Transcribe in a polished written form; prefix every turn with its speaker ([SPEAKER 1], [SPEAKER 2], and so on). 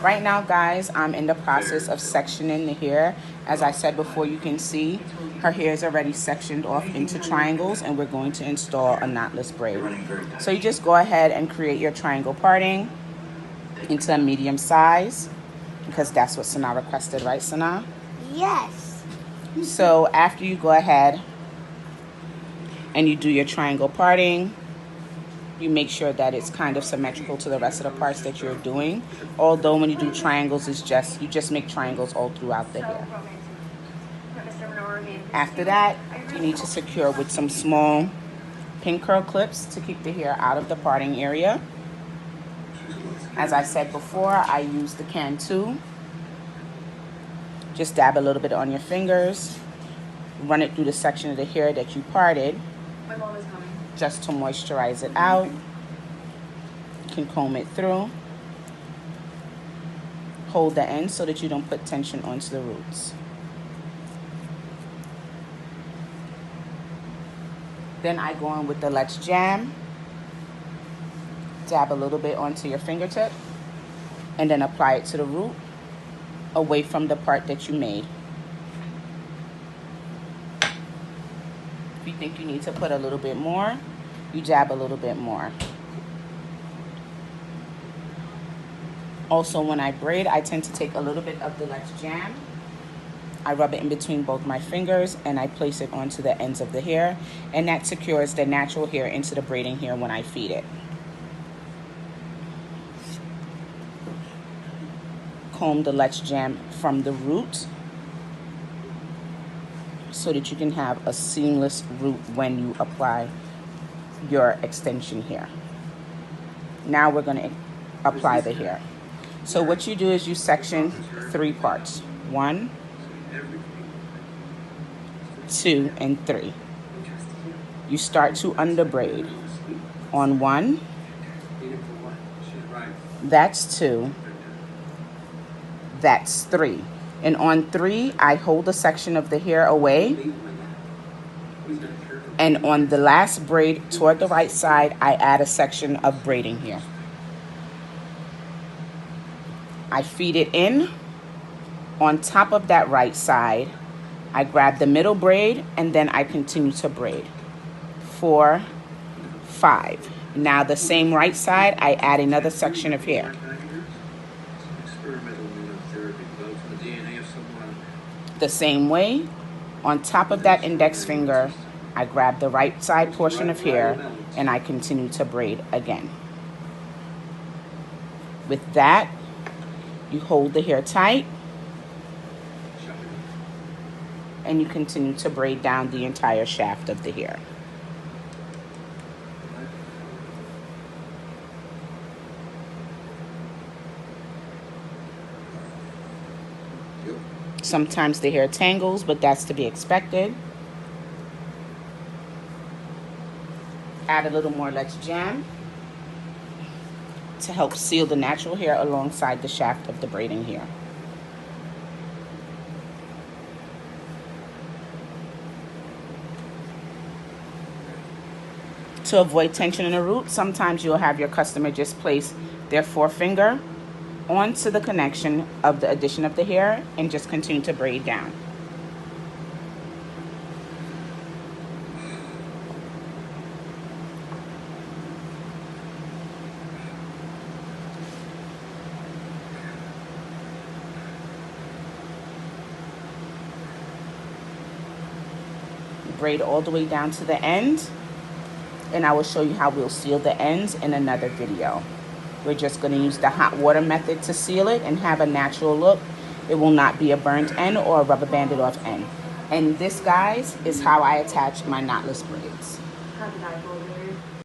[SPEAKER 1] Right now, guys, I'm in the process of sectioning the hair. As I said before, you can see her hair is already sectioned off into triangles, and we're going to install a knotless braid. So you just go ahead and create your triangle parting into a medium size, because that's what Sana requested, right, Sana?
[SPEAKER 2] Yes.
[SPEAKER 1] So after you go ahead and you do your triangle parting, you make sure that it's kind of symmetrical to the rest of the parts that you're doing. Although when you do triangles, you just make triangles all throughout the hair. After that, you need to secure with some small pin curl clips to keep the hair out of the parting area. As I said before, I use the Cantu. Just dab a little bit on your fingers, run it through the section of the hair that you parted.
[SPEAKER 3] My mom is coming.
[SPEAKER 1] Just to moisturize it out. You can comb it through. Hold the end so that you don't put tension onto the roots. Then I go in with the Let's Jam. Dab a little bit onto your fingertip and then apply it to the root away from the part that you made. If you think you need to put a little bit more, you dab a little bit more. Also, when I braid, I tend to take a little bit of the Let's Jam. I rub it in between both my fingers and I place it onto the ends of the hair, and that secures the natural hair into the braiding hair when I feed it. Comb the Let's Jam from the root so that you can have a seamless root when you apply your extension hair. Now we're going to apply the hair. So what you do is you section 3 parts. 1, 2, and 3. You start to underbraid. On 1, that's 2, that's 3. And on 3, I hold a section of the hair away. And on the last braid toward the right side, I add a section of braiding hair. I feed it in. On top of that right side, I grab the middle braid and then I continue to braid. 4, 5. Now the same right side, I add another section of hair. The same way, on top of that index finger, I grab the right side portion of hair and I continue to braid again. With that, you hold the hair tight and you continue to braid down the entire shaft of the hair. Sometimes the hair tangles, but that's to be expected. Add a little more Let's Jam to help seal the natural hair alongside the shaft of the braiding hair. To avoid tension in the root, sometimes you'll have your customer just place their forefinger onto the connection of the addition of the hair and just continue to braid down. Braid all the way down to the end, and I will show you how we'll seal the ends in another video. We're just going to use the hot water method to seal it and have a natural look. It will not be a burnt end or a rubber banded off end. And this, guys, is how I attach my knotless braids.